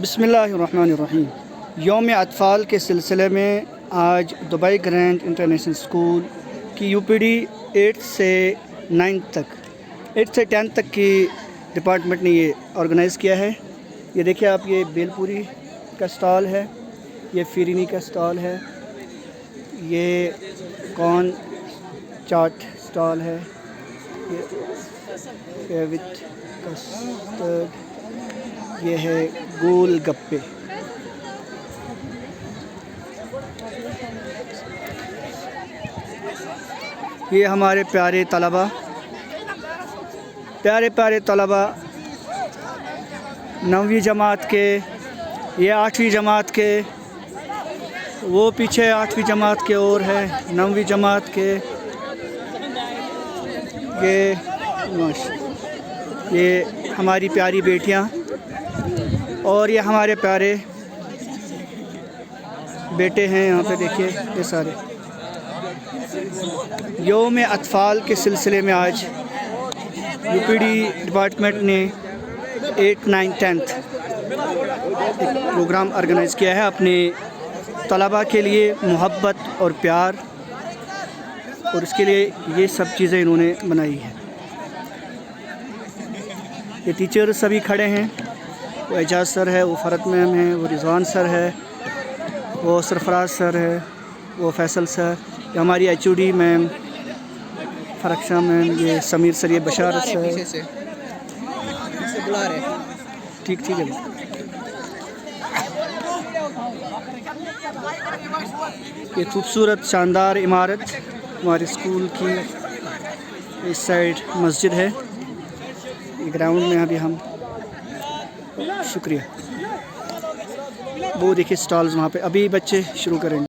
बिस्मिल्लाहिर्रहमानिर्रहीम। यौम अतफ़ाल के सिलसिले में आज दुबई ग्रैंड इंटरनेशनल स्कूल की यूपीडी 8 से 10 तक की डिपार्टमेंट ने ये ऑर्गेनाइज़ किया है। ये देखिए आप, ये बेलपूरी का स्टॉल है, ये फिरिनी का स्टॉल है, ये कॉर्न चाट स्टॉल है, ये विथ कस्टर्ड, ये है गोल गप्पे। ये हमारे प्यारे तलबा 9वीं जमात के, ये 8वीं जमात के, वो पीछे 8वीं जमात के और है 9वीं जमात के। ये हमारी प्यारी बेटियां और ये हमारे प्यारे बेटे हैं। यहाँ पे देखिए ये सारे। यौम अतफ़ाल के सिलसिले में आज यूपीडी डिपार्टमेंट ने 8, 9, 10 एक प्रोग्राम ऑर्गेनाइज़ किया है अपने तलबा के लिए, मोहब्बत और प्यार, और इसके लिए ये सब चीज़ें इन्होंने बनाई है। ये टीचर सभी खड़े हैं, वो एजाज सर है, वो फ़रत मैम है, वो रिजवान सर है, वो सरफराज सर है, वो फैसल सर, ये हमारी एचओडी मैम फ़रक्षा मैम, ये समीर सर, ये बशारत सर। ठीक है। ये खूबसूरत शानदार इमारत हमारे स्कूल की इस साइड मस्जिद है। ये ग्राउंड में अभी हम, शुक्रिया। वो देखिए स्टॉल्स वहाँ पे, अभी बच्चे शुरू करेंगे।